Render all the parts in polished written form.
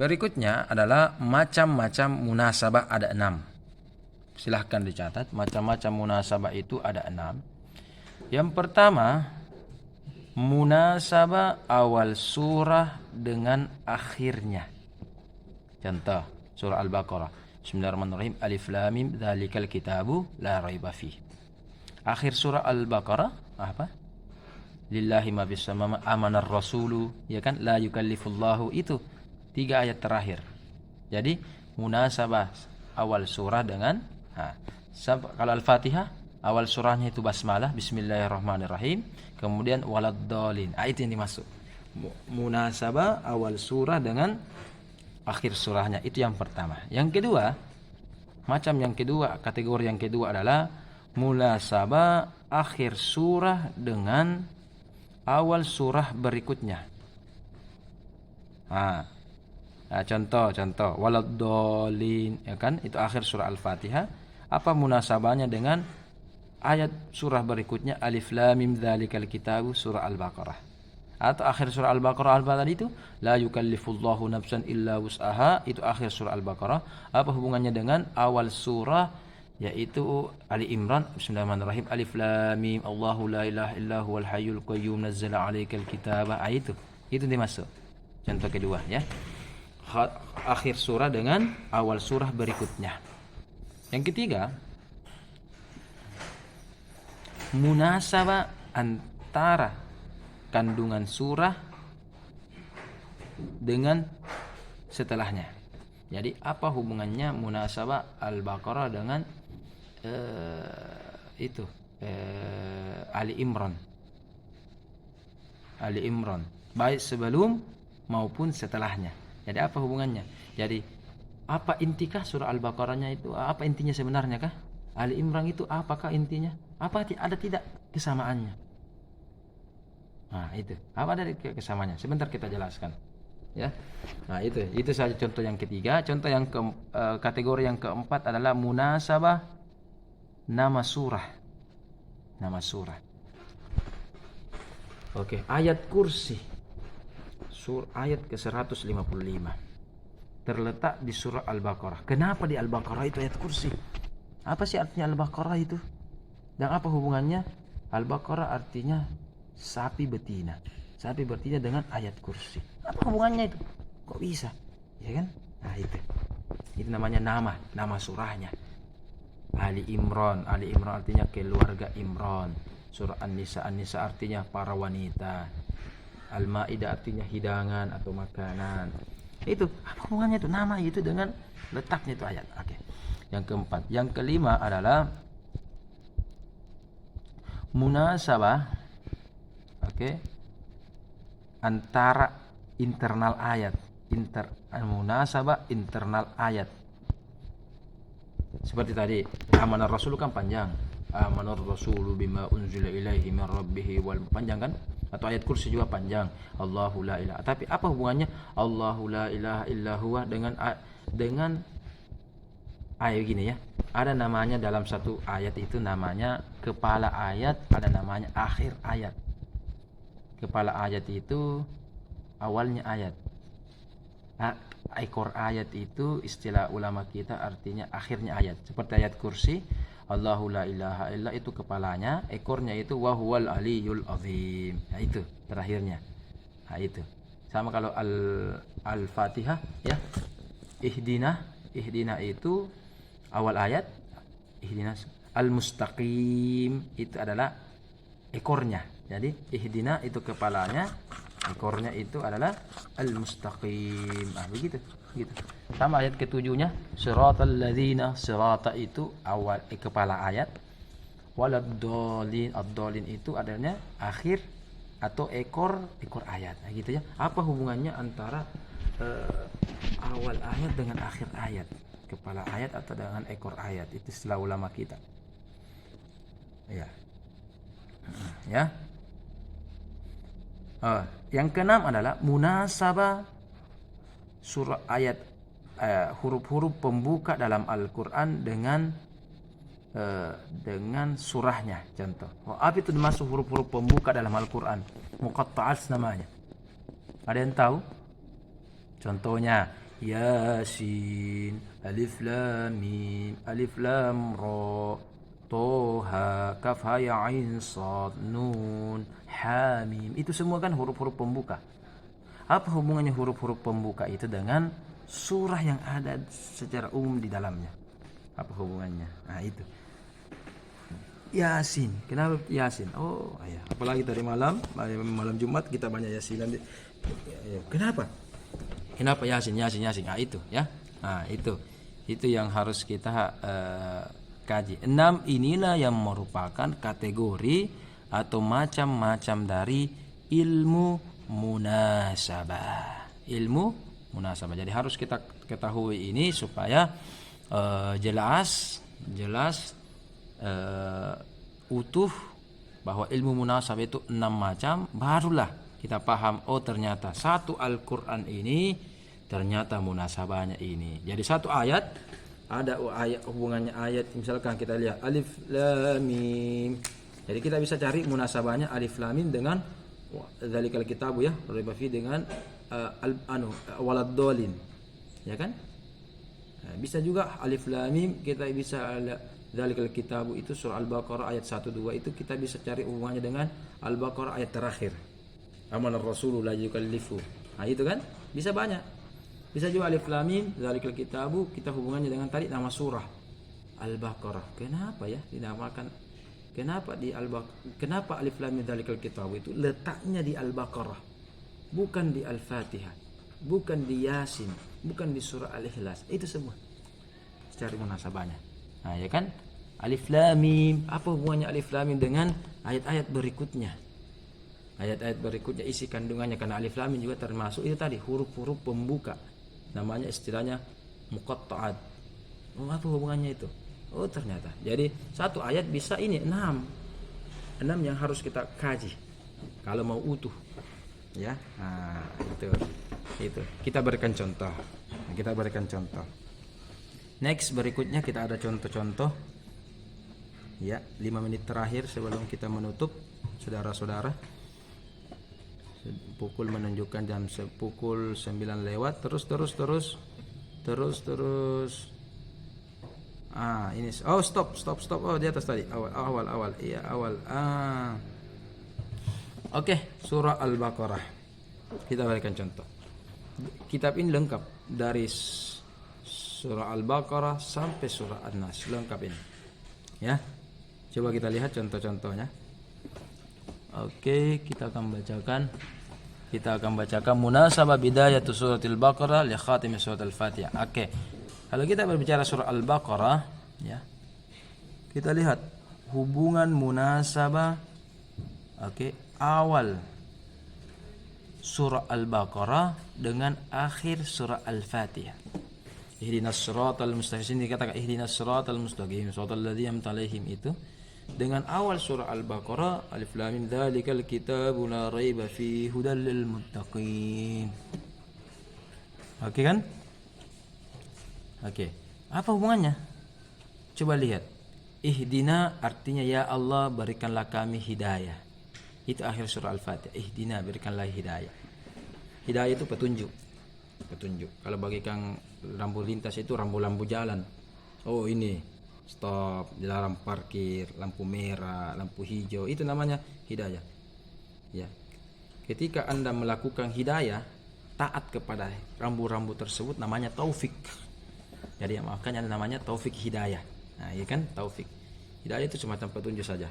Berikutnya adalah macam-macam munasabah, ada 6. Silahkan dicatat, macam-macam munasabah itu ada 6. Yang pertama, munasabah awal surah dengan akhirnya. Contoh, surah Al-Baqarah. Bismillahirrahmanirrahim. Alif lam mim dzalikal kitabu la raiba fih. Akhir surah Al-Baqarah apa? Lillahi ma fis samawati amanar rasulu, ya kan? La yukallifullahu, itu 3 ayat terakhir. Jadi munasabah awal surah dengan kalau Al-Fatihah awal surahnya itu basmalah, bismillahirrahmanirrahim, kemudian waladdallin. Itu yang dimaksud. Munasabah awal surah dengan akhir surahnya, itu yang pertama. Yang kedua, kategori yang kedua adalah munasabah akhir surah dengan awal surah berikutnya. Contoh waladdallin, ya kan? Itu akhir surah Al-Fatihah. Apa munasabahnya dengan ayat surah berikutnya, Alif lam mim dzalikal kitabu, surah Al-Baqarah. Atau akhir surah Al-Baqarah tadi itu la yukallifullahu nafsan illa wus'aha, itu akhir surah Al-Baqarah. Apa hubungannya dengan awal surah yaitu Ali Imran, bismillahirrahmanirrahim, Alif lam mim Allahu la ilaha illa huwal hayyul qayyum nazzala 'alaikal kitaba. Itu dimaksud. Contoh kedua, ya. Akhir surah dengan awal surah berikutnya. Yang ketiga, munasabah antara kandungan surah dengan setelahnya. Jadi apa hubungannya munasabah Al-Baqarah dengan Ali Imran, baik sebelum maupun setelahnya. Jadi apa hubungannya? Jadi apa intikah surah Al-Baqarahnya itu? Apa intinya sebenarnya kah? Ali Imran itu apakah intinya? Apa ada tidak kesamaannya? Itu. Apa ada kesamaannya? Sebentar kita jelaskan. Ya. Itu saja contoh yang ketiga. Contoh yang kategori yang keempat adalah munasabah nama surah. Oke, ayat kursi. Ayat ke-155 terletak di surah Al-Baqarah. Kenapa di Al-Baqarah itu ayat kursi? Apa sih artinya Al-Baqarah itu? Dan apa hubungannya? Al-Baqarah artinya sapi betina dengan ayat kursi. Apa hubungannya itu? Kok bisa? Ya kan? Itu namanya nama surahnya. Ali Imran artinya keluarga Imran. Surah An-Nisa artinya para wanita. Al-Maidah artinya hidangan atau makanan. Itu apa hubungannya itu nama itu dengan letaknya itu ayat. Oke. Yang keempat, yang kelima adalah munasabah antara internal ayat. Munasabah internal ayat. Seperti tadi, amanar rasul kan panjang. Amanar rasulu bima unzila ilaihi min rabbih wal, panjang kan? Atau ayat kursi juga panjang, Allahu la ilaha. Tapi apa hubungannya Allahu la ilaha illa huwa dengan ayat gini ya? Ada namanya dalam satu ayat itu namanya kepala ayat, ada namanya akhir ayat. Kepala ayat itu awalnya ayat. Ekor ayat itu istilah ulama kita artinya akhirnya ayat. Seperti ayat kursi, Allahu la ilaha illa, itu kepalanya, ekornya itu wa huwal aliyul azim. Itu terakhirnya. Itu. Sama kalau Al-Fatihah ya. Ihdina itu awal ayat. Ihdina al-mustaqim itu adalah ekornya. Jadi ihdina itu kepalanya, ekornya itu adalah al-mustaqim. Begitu. Sama ayat ketujuhnya, siratal ladzina, sirata itu awal kepala ayat. Waladdallin, ad-dallin itu adanya akhir atau ekor ayat. Gitu ya. Apa hubungannya antara awal ayat dengan akhir ayat? Kepala ayat atau dengan ekor ayat? Itu istilah ulama kita. Ya. Yang keenam adalah munasabah surah ayat huruf-huruf pembuka dalam Al-Quran dengan surahnya. Contoh, apa itu masuk huruf-huruf pembuka dalam Al-Quran? Muqatta'at namanya. Ada yang tahu? Contohnya Yasin, Alif Lam Mim, Alif Lam Ra, Toha, Kaf Ha Ya Ain Sad, Nun, Hamim. Itu semua kan huruf-huruf pembuka. Apa hubungannya huruf-huruf pembuka itu dengan surah yang ada secara umum di dalamnya? Apa hubungannya? Nah itu. Yasin. Kenapa Yasin? Oh, ya. Apalagi tadi malam Jumat kita banyak Yasin. Kenapa? Kenapa Yasin? Nah itu ya. Nah itu yang harus kita kaji. 6 inilah yang merupakan kategori atau macam-macam dari ilmu munasabah. Ilmu munasabah. Jadi harus kita ketahui ini supaya jelas utuh bahwa ilmu munasabah itu 6 macam, barulah kita paham oh ternyata satu Al-Qur'an ini ternyata munasabahnya ini. Jadi satu ayat ada ayat hubungannya ayat, misalkan kita lihat Alif Lam Mim. Jadi kita bisa cari munasabahnya Alif Lam Mim dengan dzalikal kitabu ya, raiba fi dengan waladdallin. Ya kan? Nah, bisa juga Alif Lam Mim kita bisa dzalikal kitabu itu surah Al-Baqarah ayat 1 2 itu kita bisa cari hubungannya dengan Al-Baqarah ayat terakhir. Amanar Rasulullah yukallifu. Nah, itu kan bisa banyak. Bisa juga Alif Lam Mim dzalikal kitabu kita hubungannya dengan tadi nama surah Al-Baqarah. Kenapa ya dinamakan? Kenapa kenapa Alif Lam Mim dzalikal kitabu itu letaknya di Al-Baqarah, bukan di Al-Fatihah, bukan di Yasin, bukan di surah Al-Ikhlas. Itu semua secara munasabahnya. Nah, ya kan? Alif Lam Mim, apa hubungannya Alif Lam Mim dengan ayat-ayat berikutnya? Ayat-ayat berikutnya isi kandungannya, karena Alif Lam Mim juga termasuk itu tadi huruf-huruf pembuka. Namanya istilahnya muqatta'at. Oh, apa hubungannya itu? Oh, ternyata. Jadi satu ayat bisa ini 6 yang harus kita kaji kalau mau utuh. Ya. Nah, itu. Kita berikan contoh. Next berikutnya kita ada contoh-contoh. Ya, 5 menit terakhir sebelum kita menutup, saudara-saudara. Pukul menunjukkan jam pukul 9 lewat. Terus. Ini stop. Oh, di atas tadi. Awal. Iya, awal. Oke, surah Al-Baqarah. Kita berikan contoh. Kitab ini lengkap dari surah Al-Baqarah sampai surah An-Nas, lengkap ini. Ya. Coba kita lihat contoh-contohnya. Oke, kita akan bacakan munasabah bidayatu suratil Baqarah li khatimi surat Al-Fatihah. Oke. Kalau kita berbicara surah Al-Baqarah, ya. Kita lihat hubungan munasabah awal surah Al-Baqarah dengan akhir surah Al-Fatihah. Ihdinas siratal mustaqim, dikatakan ihdinas siratal mustaqim, siratal ladzina an'amta 'alaihim itu dengan awal surah Al-Baqarah Alif Lam Mim dzalikal kitabu la raiba fihi hudal lil muttaqin. Oke kan? Oke. Apa hubungannya? Coba lihat. Ihdina artinya ya Allah berikanlah kami hidayah. Itu akhir surah Al-Fatihah. Ihdina berikanlah hidayah. Hidayah itu petunjuk. Kalau bagi kang rambu lintas itu rambu-rambu jalan. Oh, ini stop, dilarang parkir, lampu merah, lampu hijau, itu namanya hidayah. Ya. Ketika Anda melakukan hidayah, taat kepada rambu-rambu tersebut namanya taufik. Jadi makanya namanya taufik hidayah. Nah, iya kan? Taufik. Hidayah itu semacam petunjuk saja.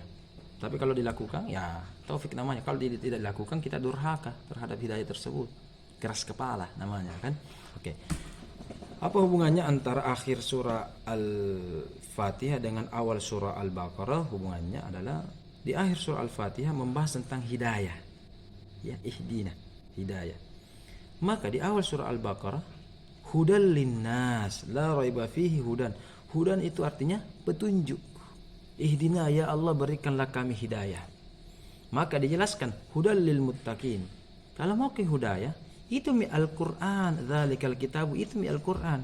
Tapi kalau dilakukan, ya taufik namanya. Kalau tidak dilakukan, kita durhaka terhadap hidayah tersebut. Keras kepala namanya, kan? Oke. Apa hubungannya antara akhir surah Al-Fatihah dengan awal surah Al-Baqarah? Hubungannya adalah di akhir surah Al-Fatihah membahas tentang hidayah. Ya, ihdina, hidayah. Maka di awal surah Al-Baqarah, hudal linnas, la raiba fihi hudan. Hudan itu artinya petunjuk. Ihdina ya Allah berikanlah kami hidayah. Maka dijelaskan hudal lil muttaqin. Kalau mau ke hidayah, itu mi Al-Qur'an, dzalikal kitabu, itu mi Al-Qur'an.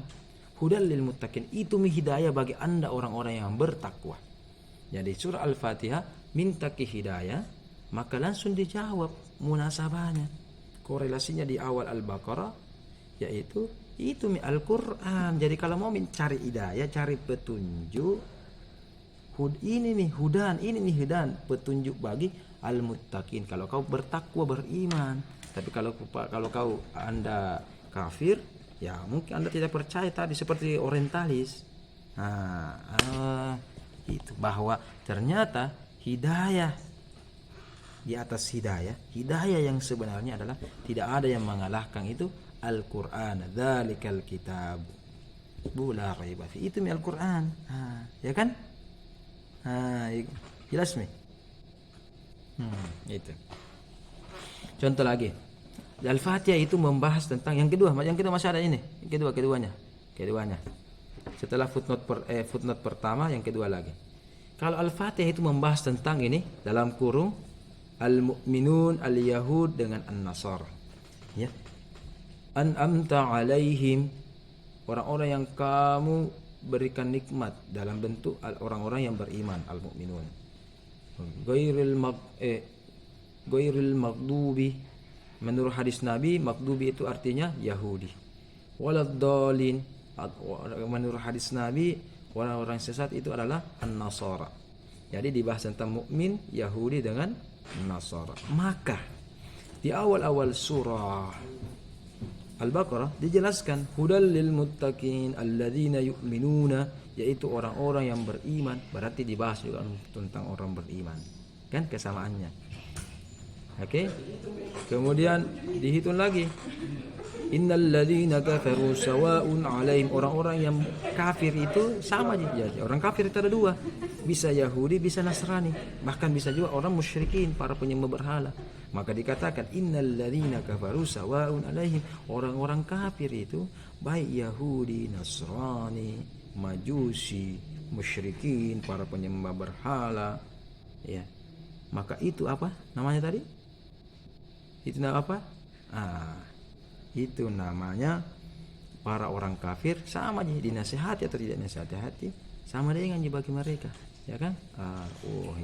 Hudal lil muttaqin, itu mi hidayah bagi Anda orang-orang yang bertakwa. Jadi surah Al-Fatihah minta ke hidayah, maka langsung dijawab munasabahnya. Korelasinya di awal Al-Baqarah yaitu Itu Al-Quran. Jadi kalau mau mencari hidayah, cari petunjuk, ini nih hudan, ini nih hudan, petunjuk bagi al-muttaqin. Kalau kau bertakwa, beriman. Tapi kalau kau Anda kafir, ya mungkin Anda tidak percaya tadi seperti orientalis. Itu bahwa ternyata hidayah di atas hidayah yang sebenarnya adalah tidak ada yang mengalahkan itu Al-Quran. Dzalikal kitab la raiba fi. Itu Al-Quran. Ya kan? Jelas nih. Itu. Contoh lagi. Al-Fatihah itu membahas tentang yang kedua masih ada ini. Keduanya. Setelah footnote pertama, yang kedua lagi. Kalau Al-Fatihah itu membahas tentang ini dalam kurung al-mu'minun al-yahud dengan an-nasara. Ya. An'amta alaihim, orang-orang yang kamu berikan nikmat dalam bentuk orang-orang yang beriman, al-mu'minun. Ghairil maghdubi, menurut hadis Nabi, maghdubi itu artinya Yahudi. Waladdallin, menurut hadis Nabi, orang-orang sesat itu adalah an-nasara. Jadi dibahas tentang mukmin Yahudi dengan Nasara. Maka di awal-awal surah Al-Baqarah dijelaskan hudal lil muttaqin alladzina yu'minuna, yaitu orang-orang yang beriman. Berarti dibahas juga tentang orang beriman. Kan kesamaannya. Oke? Kemudian dihitung lagi. Innal ladzina kafaru sawa'un 'alaihim, orang-orang yang kafir itu sama aja. Orang kafir itu ada dua. Bisa Yahudi, bisa Nasrani, bahkan bisa juga orang musyrikin, para penyembah berhala. Maka dikatakan innal ladzina kafaru sawa'un 'alaihim, orang-orang kafir itu baik Yahudi, Nasrani, Majusi, musyrikin, para penyembah berhala, ya. Maka itu apa namanya tadi? Itu nama apa? Itu namanya para orang kafir sama aja, dinasihati atau tidak dinasihati sama dengan bagi mereka, ya kan?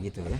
Gitu ya.